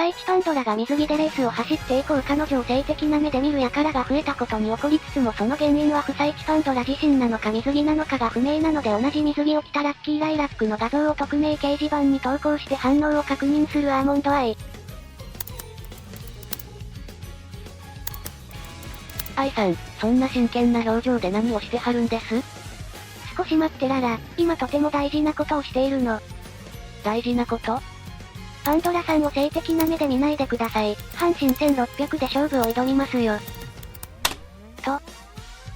サイチパンドラが水着でレースを走って以降彼女を性的な目で見る輩が増えたことに起こりつつもその原因は不サイチパンドラ自身なのか水着なのかが不明なので同じ水着を着たラッキーライラックの画像を匿名掲示板に投稿して反応を確認するアーモンドアイ。愛さん、そんな真剣な表情で何をしてはるんです？少し待ってララ、今とても大事なことをしているの。大事なこと？パンドラさんを性的な目で見ないでください。阪神1600で勝負を挑みますよ。と。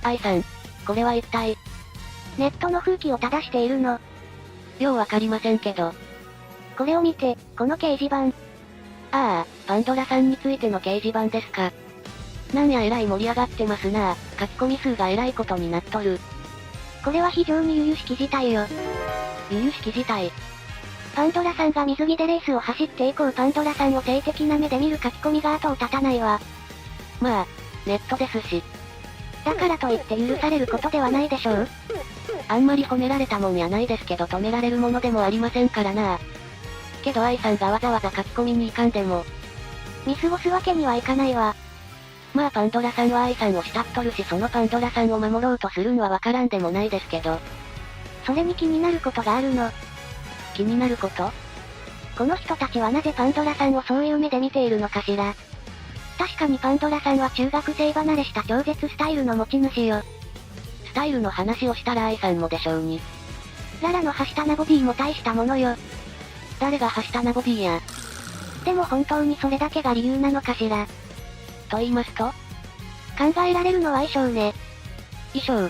愛さん、これは一体。ネットの風紀を正しているの。ようわかりませんけど。これを見て、この掲示板。ああ、パンドラさんについての掲示板ですか。なんやえらい盛り上がってますなあ。書き込み数がえらいことになっとる。これは非常に由々しき事態よ。由々しき事態。パンドラさんが水着でレースを走って以降パンドラさんを性的な目で見る書き込みが後を絶たないわ。まあ、ネットですし。だからといって許されることではないでしょう？あんまり褒められたもんやないですけど止められるものでもありませんからな。けど愛さんがわざわざ書き込みに行かんでも。見過ごすわけにはいかないわ。まあパンドラさんは愛さんを慕っとるしそのパンドラさんを守ろうとするんはわからんでもないですけど。それに気になることがあるの。気になること？この人たちはなぜパンドラさんをそういう目で見ているのかしら。確かにパンドラさんは中学生離れした超絶スタイルの持ち主よ。スタイルの話をしたら愛さんもでしょうに。ララのはしたなボディも大したものよ。誰がはしたなボディや。でも本当にそれだけが理由なのかしら。と言いますと？考えられるのは衣装ね。衣装。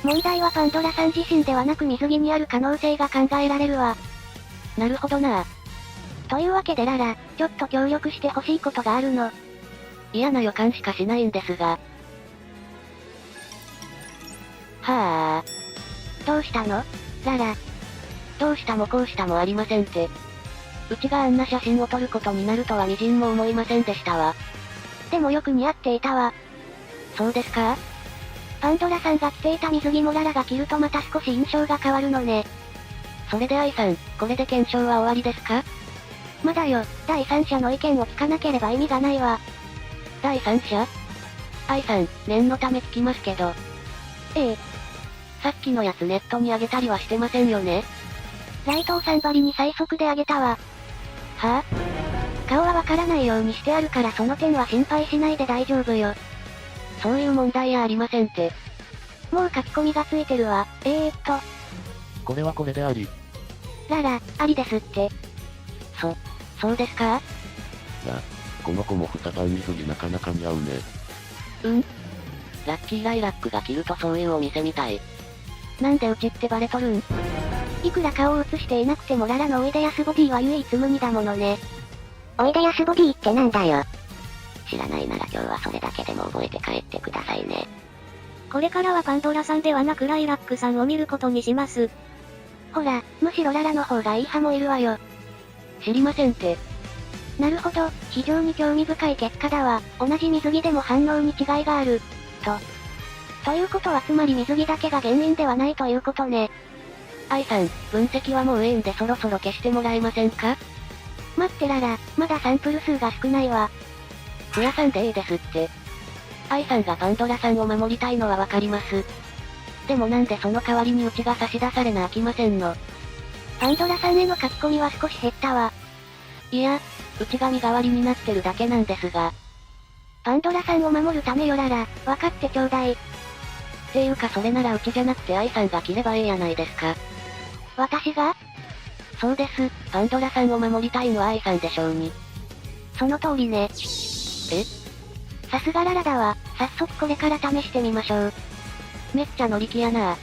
問題はパンドラさん自身ではなく水着にある可能性が考えられるわ。なるほどな。というわけでララ、ちょっと協力してほしいことがあるの。嫌な予感しかしないんですが。はどうしたの？ララ。どうしたもこうしたもありませんて。うちがあんな写真を撮ることになるとは微塵も思いませんでしたわ。でもよく似合っていたわ。そうですか？パンドラさんが着ていた水着もララが着るとまた少し印象が変わるのね。それで愛さん、これで検証は終わりですか？まだよ、第三者の意見を聞かなければ意味がないわ。第三者？愛さん、念のため聞きますけど。ええ。さっきのやつネットに上げたりはしてませんよね？ライトさんばりに最速で上げたわ。は顔はわからないようにしてあるからその点は心配しないで大丈夫よ。そういう問題やありませんて。もう書き込みがついてるわ。これはこれであり。ララ、ありですって。そうですか？この子も再び水着なかなか似合うね。ラッキーライラックが着るとそういうお店みたい。なんでうちってバレとるん？いくら顔を映していなくてもララのおいでやすボディは唯一無二だものね。おいでやすボディってなんだよ。知らないなら今日はそれだけでも覚えて帰ってくださいね。これからはパンドラさんではなくライラックさんを見ることにします。ほら、むしろララの方がいい派もいるわよ。知りませんて。なるほど、非常に興味深い結果だわ。同じ水着でも反応に違いがある。ということはつまり水着だけが原因ではないということね。愛さん、分析はもうええんでそろそろ消してもらえませんか？待ってララ、まだサンプル数が少ないわ。増やさんでいいですって。愛さんがパンドラさんを守りたいのはわかります。でもなんでその代わりにうちが差し出されなあきませんの。パンドラさんへの書き込みは少し減ったわ。いや、うちが身代わりになってるだけなんですが。パンドラさんを守るためよララ、分かってちょうだい。っていうかそれならうちじゃなくて愛さんが着ればええやないですか。私が？そうです、パンドラさんを守りたいのは愛さんでしょうに。その通りね。さすがララだわ。早速これから試してみましょう。めっちゃ乗り気やな。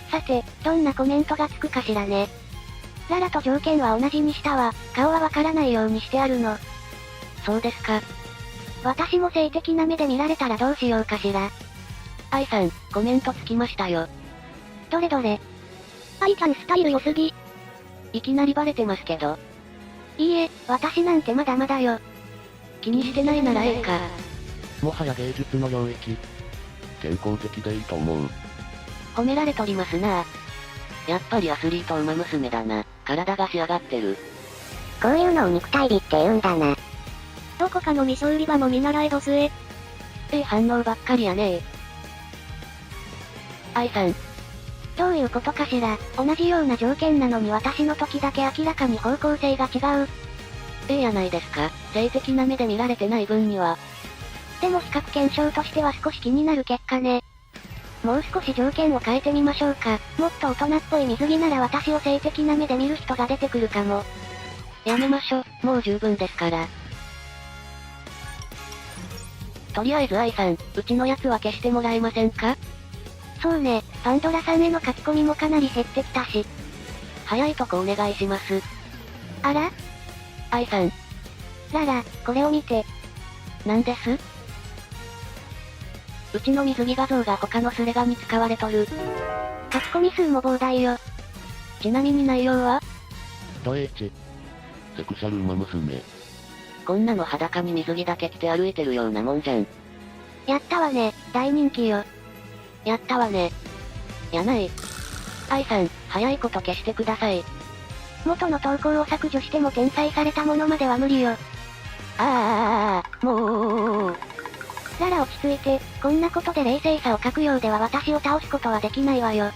さて、どんなコメントがつくかしらね。ララと条件は同じにしたわ。顔はわからないようにしてあるの。そうですか。私も性的な目で見られたらどうしようかしら。愛さん、コメントつきましたよ。どれどれ。愛ちゃんスタイル良すぎ。いきなりバレてますけど。いいえ、私なんてまだまだよ。気にしてないならええか。もはや芸術の領域。健康的でいいと思う。褒められとりますな。やっぱりアスリート馬娘だな。体が仕上がってる。こういうのを肉体美って言うんだな。どこかの味噌売り場も見習えどすえ。反応ばっかりやね愛さん。どういうことかしら。同じような条件なのに私の時だけ明らかに方向性が違う。やないですか。性的な目で見られてない分には。でも比較検証としては少し気になる結果ね。もう少し条件を変えてみましょうか。もっと大人っぽい水着なら私を性的な目で見る人が出てくるかも。やめましょ、もう十分ですから。とりあえず愛さん、うちのやつは消してもらえませんか？そうね、パンドラさんへの書き込みもかなり減ってきたし。早いとこお願いします。あら？愛さん。ララ、これを見て。なんです？うちの水着画像が他のスレガに使われとる。書き込み数も膨大よ。ちなみに内容は？ドエーチェ。セクシャル馬娘。こんなの裸に水着だけ着て歩いてるようなもんじゃん。やったわね、大人気よ。やったわね。やない。愛さん、早いこと消してください。元の投稿を削除しても転載されたものまでは無理よ。もう。ララ落ち着いて、こんなことで冷静さを欠くようでは私を倒すことはできないわよ。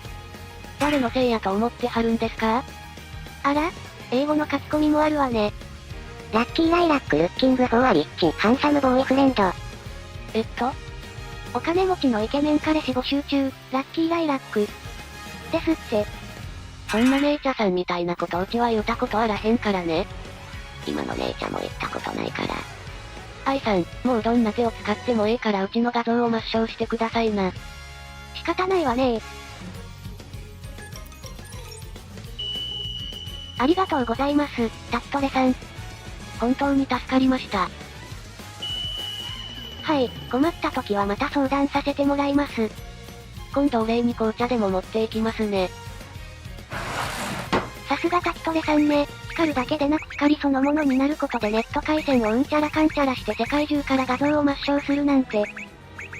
誰のせいやと思ってはるんですか？あら？英語の書き込みもあるわね。ラッキーライラックルッキングフォーアリッチ、ハンサムボーイフレンド。お金持ちのイケメン彼氏募集中、ラッキーライラック。ですって。そんな姉ちゃさんみたいなことうちは言ったことあらへんからね。今の姉ちゃんも言ったことないから。愛さん、もうどんな手を使ってもええからうちの画像を抹消してくださいな。仕方ないわね。ありがとうございます、タットレさん。本当に助かりました。はい、困った時はまた相談させてもらいます。今度お礼に紅茶でも持っていきますね。さすがタットレさんね、光るだけでなく光そのものになることでネット回線をうんちゃらかんちゃらして世界中から画像を抹消するなんて。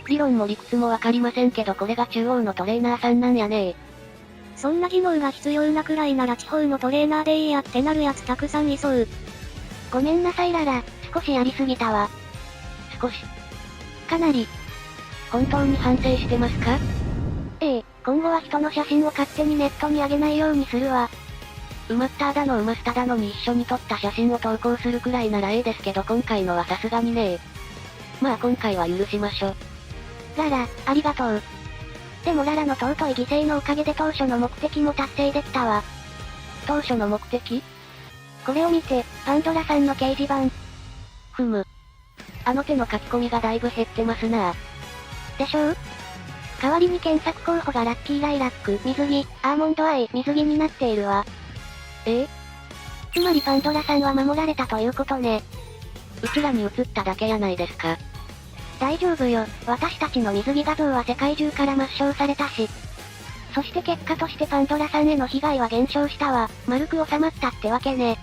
理論も理屈もわかりませんけどこれが中央のトレーナーさんなんやね。そんな技能が必要なくらいなら地方のトレーナーでいいやってなるやつたくさんいそう。ごめんなさいララ、少しやりすぎたわ。少し。かなり。本当に反省してますか？今後は人の写真を勝手にネットに上げないようにするわ。うまっただのうまスタだのに一緒に撮った写真を投稿するくらいならですけど今回のはさすがにね。まあ今回は許しましょ。ララ、ありがとう。でもララの尊い犠牲のおかげで当初の目的も達成できたわ。当初の目的？これを見て、パンドラさんの掲示板。ふむ。あの手の書き込みがだいぶ減ってますな。でしょう？代わりに検索候補がラッキーライラック、水着、アーモンドアイ、水着になっているわ。つまりパンドラさんは守られたということね。うちらに映っただけやないですか。大丈夫よ、私たちの水着画像は世界中から抹消されたし。そして結果としてパンドラさんへの被害は減少したわ。丸く収まったってわけね。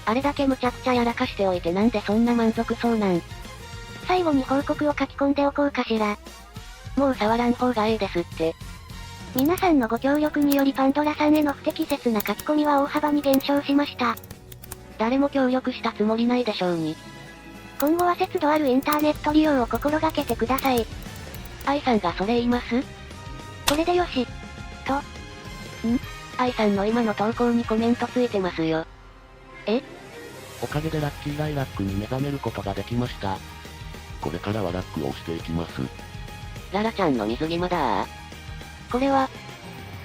あれだけむちゃくちゃやらかしておいてなんでそんな満足そうなん？最後に報告を書き込んでおこうかしら。もう触らん方がええですって。皆さんのご協力によりパンドラさんへの不適切な書き込みは大幅に減少しました。誰も協力したつもりないでしょうに。今後は節度あるインターネット利用を心がけてください。愛さんがそれ言います？これでよし。愛さんの今の投稿にコメントついてますよ。おかげでラッキーライラックに目覚めることができました。これからはラックを押していきます。ララちゃんの水着まだこれは、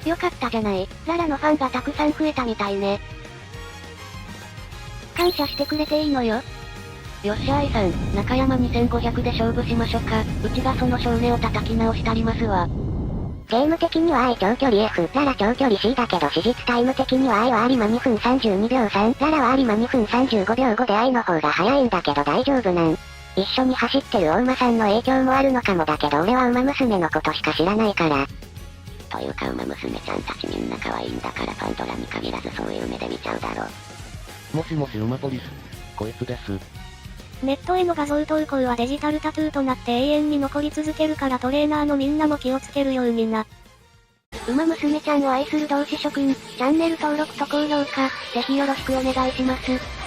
よかったじゃない。ララのファンがたくさん増えたみたいね。感謝してくれていいのよ。よっしゃ愛さん、中山2500で勝負しましょか。うちがその少年を叩き直したりますわ。ゲーム的には I 長距離 F、ララ長距離 C だけど史実タイム的には I は有馬2分32秒3、ララは有馬2分35秒5で I の方が早いんだけど大丈夫なん？一緒に走ってる大馬さんの影響もあるのかもだけど俺は馬娘のことしか知らないから。というか馬娘ちゃんたちみんな可愛いんだからパンドラに限らずそういう目で見ちゃうだろ。もしもし馬ポリス。こいつです。ネットへの画像投稿はデジタルタトゥーとなって永遠に残り続けるからトレーナーのみんなも気をつけるようにな。馬娘ちゃんを愛する同志諸君、チャンネル登録と高評価、ぜひよろしくお願いします。